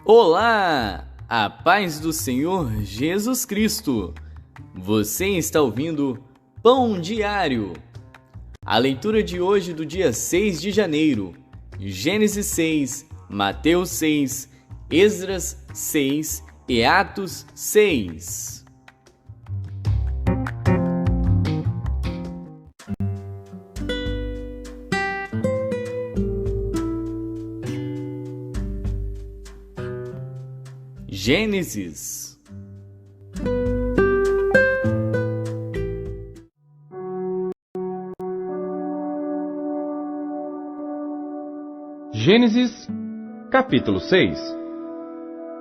Olá! A paz do Senhor Jesus Cristo! Você está ouvindo Pão Diário. A leitura de hoje do dia 6 de janeiro, Gênesis 6, Mateus 6, Esdras 6 e Atos 6. Gênesis. Gênesis, capítulo 6.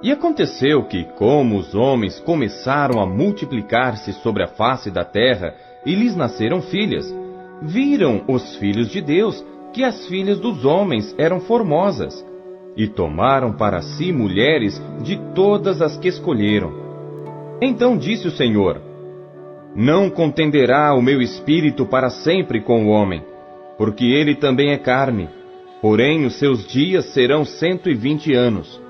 E aconteceu que, como os homens começaram a multiplicar-se sobre a face da terra, e lhes nasceram filhas, viram os filhos de Deus que as filhas dos homens eram formosas, e tomaram para si mulheres de todas as que escolheram. Então disse o Senhor: Não contenderá o meu espírito para sempre com o homem, porque ele também é carne, porém os seus dias serão 120 anos.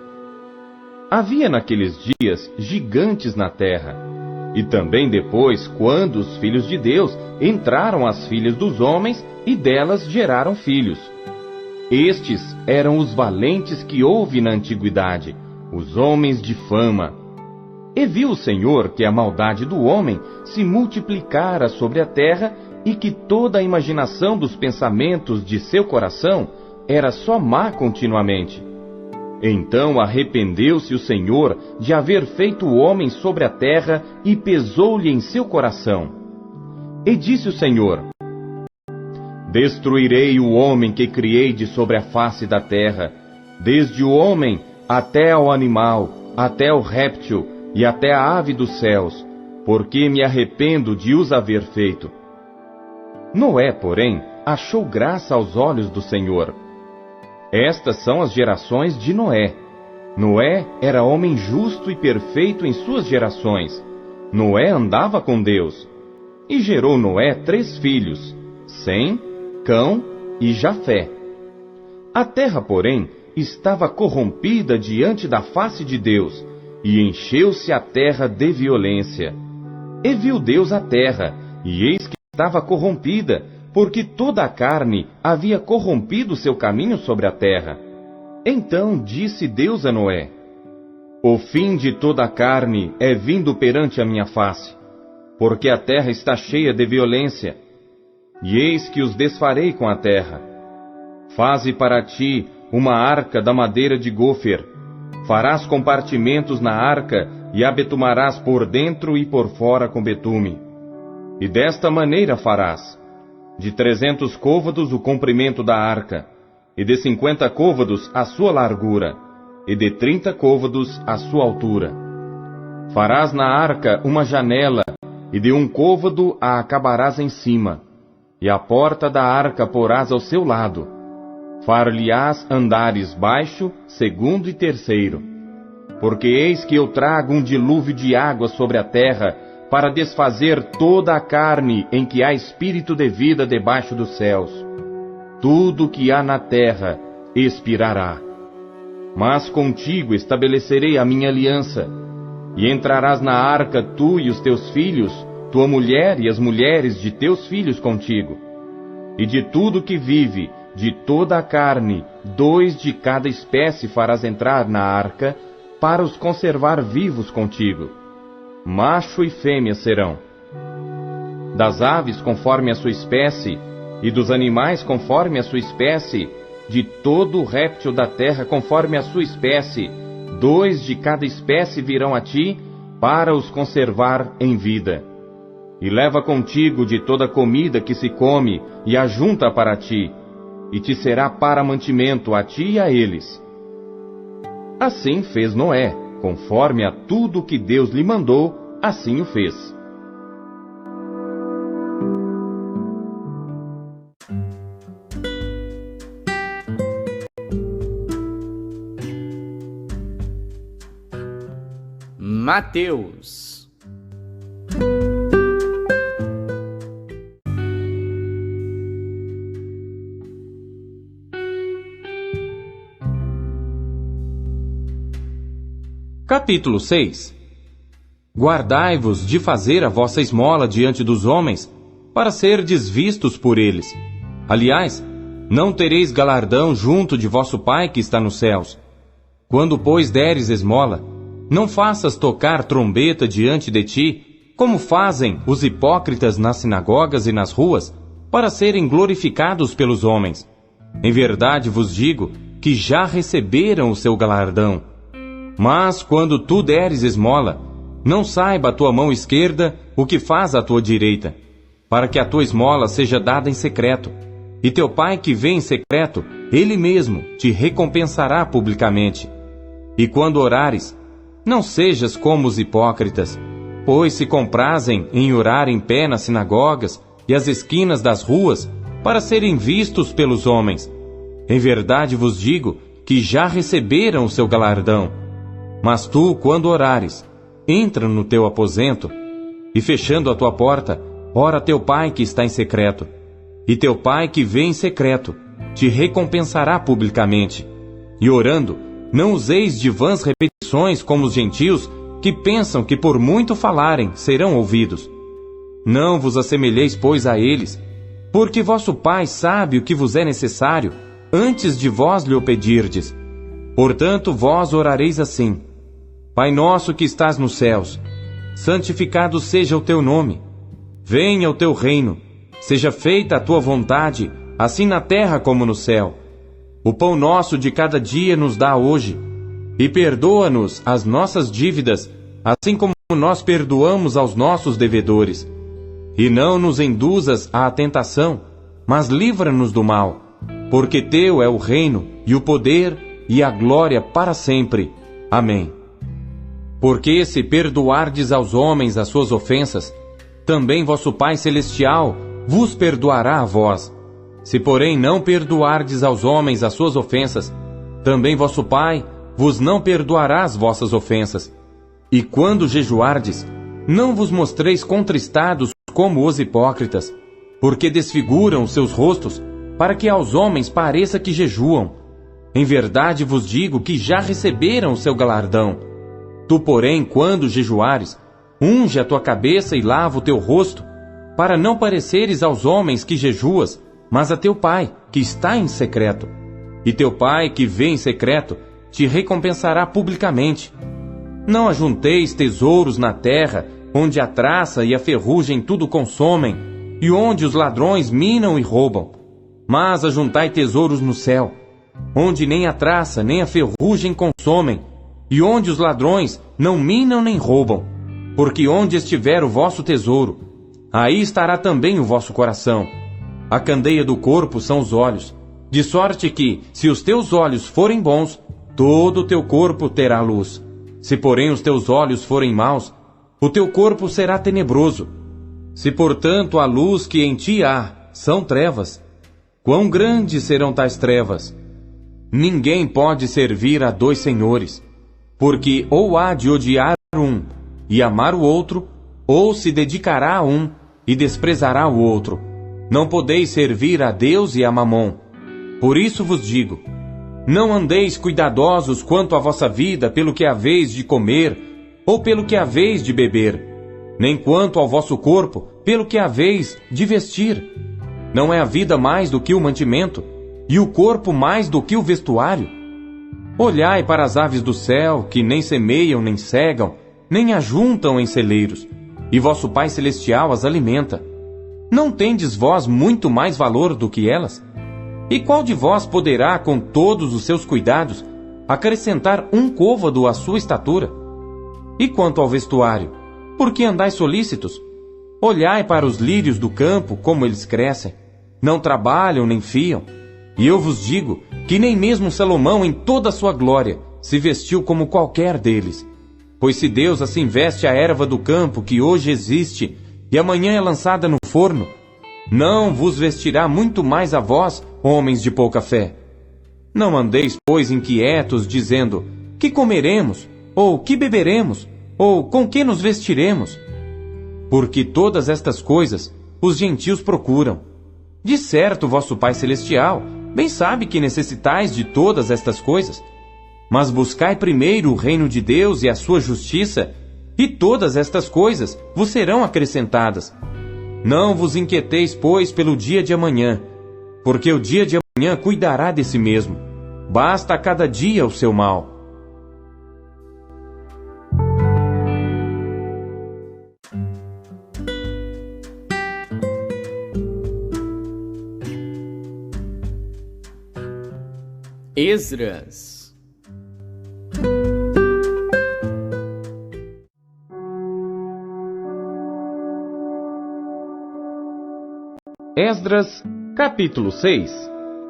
Havia naqueles dias gigantes na terra, e também depois, quando os filhos de Deus entraram às filhas dos homens, e delas geraram filhos. Estes eram os valentes que houve na antiguidade, os homens de fama. E viu o Senhor que a maldade do homem se multiplicara sobre a terra, e que toda a imaginação dos pensamentos de seu coração era só má continuamente. Então arrependeu-se o Senhor de haver feito o homem sobre a terra, e pesou-lhe em seu coração. E disse o Senhor: Destruirei o homem que criei de sobre a face da terra, desde o homem até ao animal, até ao réptil e até a ave dos céus, porque me arrependo de os haver feito. Noé, porém, achou graça aos olhos do Senhor. Estas são as gerações de Noé. Noé era homem justo e perfeito em suas gerações. Noé andava com Deus. E gerou Noé 3 filhos, Sem, Cão e Jafé. A terra, porém, estava corrompida diante da face de Deus, e encheu-se a terra de violência. E viu Deus a terra, e eis que estava corrompida, porque toda a carne havia corrompido seu caminho sobre a terra. Então disse Deus a Noé: O fim de toda a carne é vindo perante a minha face, porque a terra está cheia de violência. E eis que os desfarei com a terra. Faze para ti uma arca da madeira de gofer. Farás compartimentos na arca, e a betumarás por dentro e por fora com betume. E desta maneira farás: de 300 côvados o comprimento da arca, e de 50 côvados a sua largura, e de 30 côvados a sua altura. Farás na arca uma janela, e de 1 côvado a acabarás em cima, e a porta da arca porás ao seu lado. Far-lhe-ás andares baixo, segundo e terceiro. Porque eis que eu trago um dilúvio de água sobre a terra, para desfazer toda a carne em que há espírito de vida debaixo dos céus. Tudo que há na terra expirará. Mas contigo estabelecerei a minha aliança, e entrarás na arca tu e os teus filhos, tua mulher e as mulheres de teus filhos contigo. E de tudo que vive, de toda a carne, 2 de cada espécie farás entrar na arca, para os conservar vivos contigo. Macho e fêmea serão. Das aves conforme a sua espécie, e dos animais conforme a sua espécie, de todo o réptil da terra conforme a sua espécie, 2 de cada espécie virão a ti, para os conservar em vida. E leva contigo de toda a comida que se come, e ajunta para ti, e te será para mantimento a ti e a eles. Assim fez Noé, conforme a tudo que Deus lhe mandou, assim o fez. Mateus. Capítulo 6. Guardai-vos de fazer a vossa esmola diante dos homens, para serdes vistos por eles. Aliás, não tereis galardão junto de vosso Pai que está nos céus. Quando, pois, deres esmola, não faças tocar trombeta diante de ti, como fazem os hipócritas nas sinagogas e nas ruas, para serem glorificados pelos homens. Em verdade vos digo que já receberam o seu galardão. Mas, quando tu deres esmola, não saiba a tua mão esquerda o que faz a tua direita, para que a tua esmola seja dada em secreto. E teu Pai que vê em secreto, Ele mesmo te recompensará publicamente. E quando orares, não sejas como os hipócritas, pois se comprazem em orar em pé nas sinagogas e às esquinas das ruas, para serem vistos pelos homens. Em verdade vos digo que já receberam o seu galardão. Mas tu, quando orares, entra no teu aposento, e fechando a tua porta, ora a teu Pai que está em secreto. E teu Pai que vê em secreto, te recompensará publicamente. E orando, não useis de vãs repetições como os gentios, que pensam que por muito falarem serão ouvidos. Não vos assemelheis, pois, a eles, porque vosso Pai sabe o que vos é necessário, antes de vós lhe o pedirdes. Portanto, vós orareis assim: Pai nosso que estás nos céus, santificado seja o teu nome. Venha o teu reino, seja feita a tua vontade, assim na terra como no céu. O pão nosso de cada dia nos dá hoje, e perdoa-nos as nossas dívidas, assim como nós perdoamos aos nossos devedores. E não nos induzas à tentação, mas livra-nos do mal, porque teu é o reino, e o poder, e a glória para sempre. Amém. Porque se perdoardes aos homens as suas ofensas, também vosso Pai Celestial vos perdoará a vós. Se, porém, não perdoardes aos homens as suas ofensas, também vosso Pai vos não perdoará as vossas ofensas. E quando jejuardes, não vos mostreis contristados como os hipócritas, porque desfiguram os seus rostos, para que aos homens pareça que jejuam. Em verdade vos digo que já receberam o seu galardão. Tu, porém, quando jejuares, unge a tua cabeça e lava o teu rosto, para não pareceres aos homens que jejuas, mas a teu Pai, que está em secreto. E teu Pai, que vê em secreto, te recompensará publicamente. Não ajunteis tesouros na terra, onde a traça e a ferrugem tudo consomem, e onde os ladrões minam e roubam. Mas ajuntai tesouros no céu, onde nem a traça nem a ferrugem consomem, e onde os ladrões não minam nem roubam. Porque onde estiver o vosso tesouro, aí estará também o vosso coração. A candeia do corpo são os olhos, de sorte que, se os teus olhos forem bons, todo o teu corpo terá luz. Se, porém, os teus olhos forem maus, o teu corpo será tenebroso. Se, portanto, a luz que em ti há são trevas, quão grandes serão tais trevas? Ninguém pode servir a dois senhores, porque ou há de odiar um e amar o outro, ou se dedicará a um e desprezará o outro. Não podeis servir a Deus e a Mamom. Por isso vos digo: não andeis cuidadosos quanto à vossa vida pelo que haveis de comer, ou pelo que haveis de beber, nem quanto ao vosso corpo pelo que haveis de vestir. Não é a vida mais do que o mantimento, e o corpo mais do que o vestuário? Olhai para as aves do céu, que nem semeiam, nem cegam, nem ajuntam em celeiros, e vosso Pai Celestial as alimenta. Não tendes vós muito mais valor do que elas? E qual de vós poderá, com todos os seus cuidados, acrescentar um côvado à sua estatura? E quanto ao vestuário, por que andais solícitos? Olhai para os lírios do campo, como eles crescem. Não trabalham nem fiam. E eu vos digo que nem mesmo Salomão, em toda a sua glória, se vestiu como qualquer deles. Pois se Deus assim veste a erva do campo, que hoje existe, e amanhã é lançada no forno, não vos vestirá muito mais a vós, homens de pouca fé. Não andeis, pois, inquietos, dizendo: que comeremos? Ou que beberemos? Ou com que nos vestiremos? Porque todas estas coisas os gentios procuram. De certo, vosso Pai Celestial bem sabe que necessitais de todas estas coisas. Mas buscai primeiro o reino de Deus e a sua justiça, e todas estas coisas vos serão acrescentadas. Não vos inquieteis, pois, pelo dia de amanhã, porque o dia de amanhã cuidará de si mesmo. Basta a cada dia o seu mal. Esdras. Esdras, capítulo 6.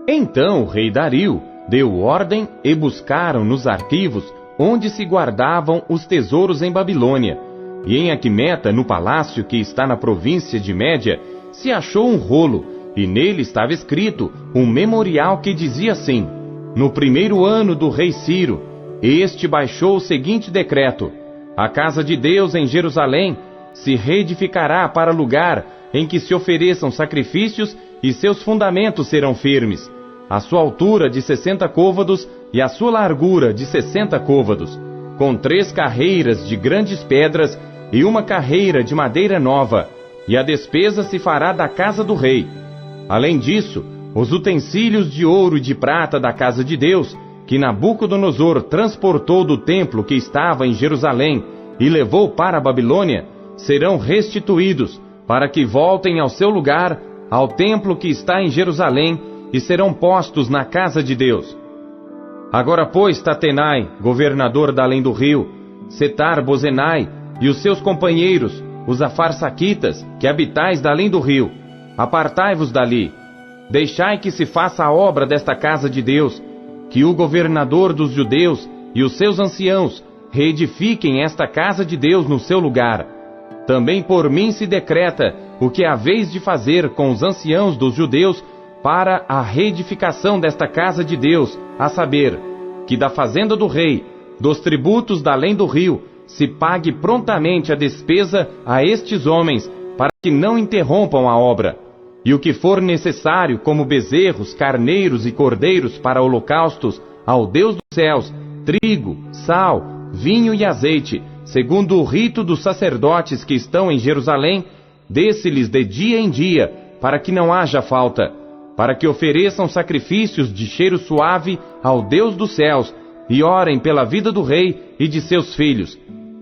Então o rei Dario deu ordem e buscaram nos arquivos onde se guardavam os tesouros em Babilônia. E em Aquimeta, no palácio que está na província de Média, se achou um rolo, e nele estava escrito um memorial que dizia assim: no primeiro ano do rei Ciro, este baixou o seguinte decreto: a casa de Deus em Jerusalém se reedificará para lugar em que se ofereçam sacrifícios, e seus fundamentos serão firmes. A sua altura de 60 côvados e a sua largura de 60 côvados, com 3 carreiras de grandes pedras e 1 carreira de madeira nova, e a despesa se fará da casa do rei. Além disso, os utensílios de ouro e de prata da casa de Deus, que Nabucodonosor transportou do templo que estava em Jerusalém e levou para a Babilônia, serão restituídos, para que voltem ao seu lugar, ao templo que está em Jerusalém, e serão postos na casa de Deus. Agora, pois, Tatenai, governador da além do rio, Setar-Bozenai e os seus companheiros, os afarsaquitas, que habitais da além do rio, apartai-vos dali. Deixai que se faça a obra desta casa de Deus, que o governador dos judeus e os seus anciãos reedifiquem esta casa de Deus no seu lugar. Também por mim se decreta o que haveis de fazer com os anciãos dos judeus para a reedificação desta casa de Deus, a saber, que da fazenda do rei, dos tributos da além do rio, se pague prontamente a despesa a estes homens, para que não interrompam a obra. E o que for necessário, como bezerros, carneiros e cordeiros para holocaustos ao Deus dos céus, trigo, sal, vinho e azeite, segundo o rito dos sacerdotes que estão em Jerusalém, dê-se-lhes de dia em dia, para que não haja falta, para que ofereçam sacrifícios de cheiro suave ao Deus dos céus, e orem pela vida do rei e de seus filhos.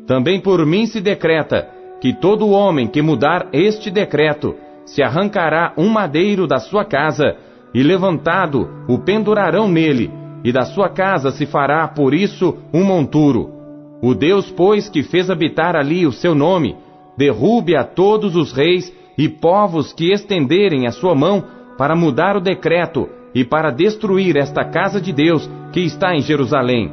Também por mim se decreta que todo homem que mudar este decreto se arrancará um madeiro da sua casa, e levantado o pendurarão nele, e da sua casa se fará por isso um monturo. O Deus, pois, que fez habitar ali o seu nome, derrube a todos os reis e povos que estenderem a sua mão para mudar o decreto e para destruir esta casa de Deus que está em Jerusalém.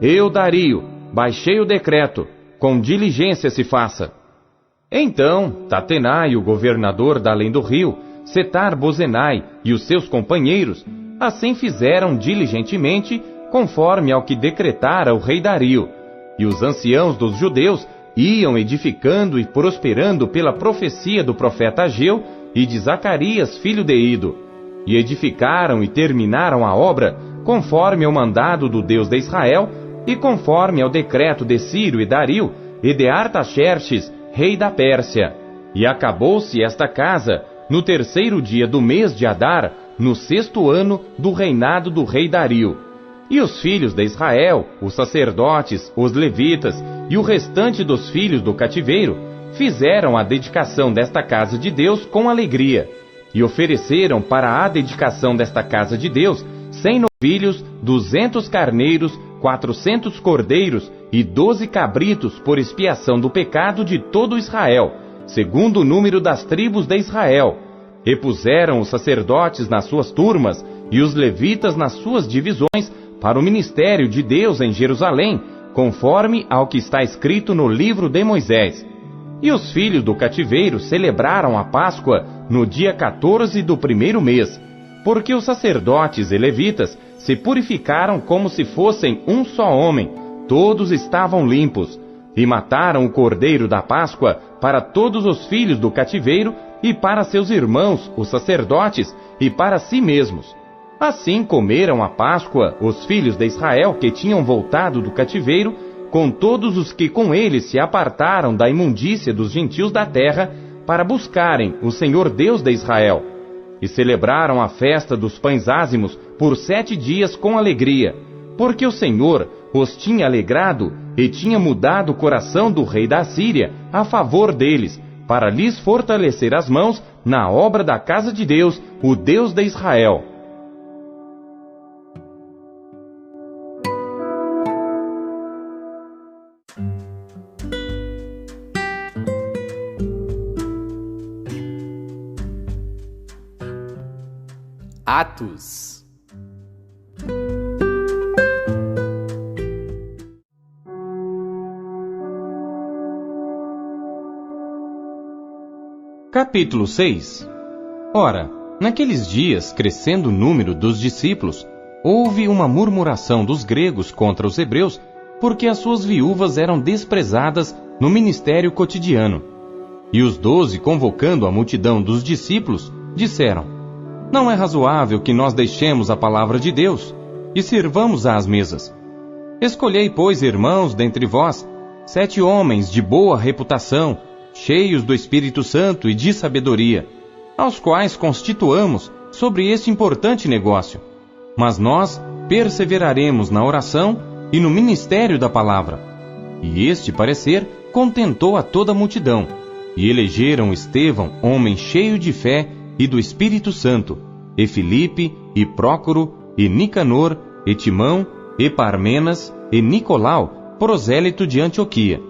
Eu, Dario, baixei o decreto, com diligência se faça. Então, Tatenai, o governador da além do rio, Setar-Bozenai e os seus companheiros, assim fizeram diligentemente, conforme ao que decretara o rei Dario. E os anciãos dos judeus iam edificando e prosperando pela profecia do profeta Ageu e de Zacarias, filho de Ido. E edificaram e terminaram a obra, conforme ao mandado do Deus de Israel, e conforme ao decreto de Ciro e Dario, e de Artaxerxes, rei da Pérsia. E acabou-se esta casa no 3º dia do mês de Adar, no 6º ano do reinado do rei Dario. E os filhos de Israel, os sacerdotes, os levitas e o restante dos filhos do cativeiro, fizeram a dedicação desta casa de Deus com alegria, e ofereceram para a dedicação desta casa de Deus 100 novilhos, 200 carneiros, 400 cordeiros e 12 cabritos por expiação do pecado de todo Israel, segundo o número das tribos de Israel. E puseram os sacerdotes nas suas turmas e os levitas nas suas divisões para o ministério de Deus em Jerusalém, conforme ao que está escrito no livro de Moisés. E os filhos do cativeiro celebraram a Páscoa no dia 14 do 1º mês, porque os sacerdotes e levitas se purificaram como se fossem um só homem, todos estavam limpos, e mataram o cordeiro da Páscoa para todos os filhos do cativeiro e para seus irmãos, os sacerdotes, e para si mesmos. Assim comeram a Páscoa os filhos de Israel que tinham voltado do cativeiro, com todos os que com eles se apartaram da imundícia dos gentios da terra, para buscarem o Senhor Deus de Israel. E celebraram a festa dos pães ázimos por 7 dias com alegria, porque o Senhor os tinha alegrado e tinha mudado o coração do rei da Assíria a favor deles, para lhes fortalecer as mãos na obra da casa de Deus, o Deus de Israel. Atos. Capítulo 6. Ora, naqueles dias, crescendo o número dos discípulos, houve uma murmuração dos gregos contra os hebreus, porque as suas viúvas eram desprezadas no ministério cotidiano. E os 12, convocando a multidão dos discípulos, disseram: Não é razoável que nós deixemos a palavra de Deus e sirvamos às mesas. Escolhei, pois, irmãos, dentre vós, 7 homens de boa reputação, cheios do Espírito Santo e de sabedoria, aos quais constituamos sobre este importante negócio. Mas nós perseveraremos na oração e no ministério da palavra. E este parecer contentou a toda a multidão, e elegeram Estevão, homem cheio de fé e do Espírito Santo, e Filipe, e Prócoro, e Nicanor, e Timão, e Parmenas, e Nicolau, prosélito de Antioquia.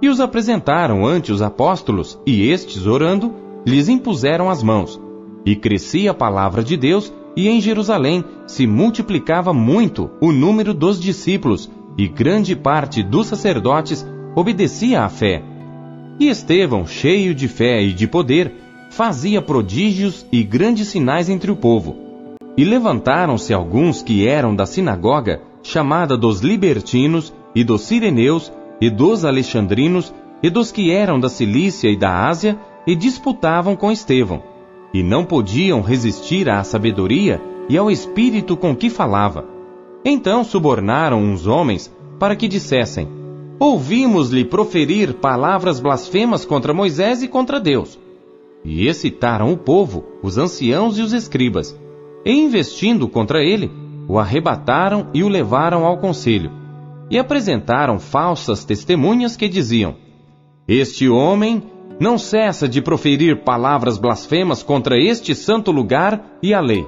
E os apresentaram ante os apóstolos, e estes, orando, lhes impuseram as mãos. E crescia a palavra de Deus, e em Jerusalém se multiplicava muito o número dos discípulos, e grande parte dos sacerdotes obedecia à fé. E Estevão, cheio de fé e de poder, fazia prodígios e grandes sinais entre o povo. E levantaram-se alguns que eram da sinagoga, chamada dos libertinos, e dos sireneus, e dos alexandrinos, e dos que eram da Cilícia e da Ásia, e disputavam com Estevão. E não podiam resistir à sabedoria e ao espírito com que falava. Então subornaram uns homens para que dissessem: Ouvimos-lhe proferir palavras blasfemas contra Moisés e contra Deus. E excitaram o povo, os anciãos e os escribas, e investindo contra ele, o arrebataram e o levaram ao conselho, e apresentaram falsas testemunhas que diziam: Este homem não cessa de proferir palavras blasfemas contra este santo lugar e a lei,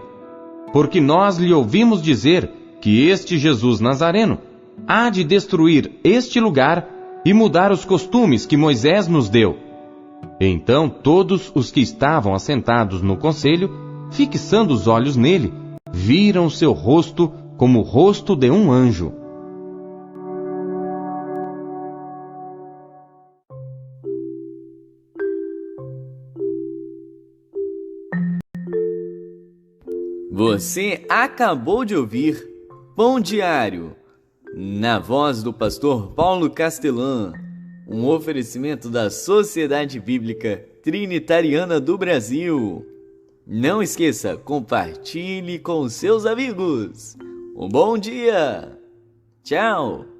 porque nós lhe ouvimos dizer que este Jesus Nazareno há de destruir este lugar e mudar os costumes que Moisés nos deu. Então todos os que estavam assentados no conselho, fixando os olhos nele, viram seu rosto como o rosto de um anjo. Você acabou de ouvir Pão Diário, na voz do pastor Paulo Castelã, um oferecimento da Sociedade Bíblica Trinitariana do Brasil. Não esqueça, compartilhe com seus amigos. Um bom dia! Tchau!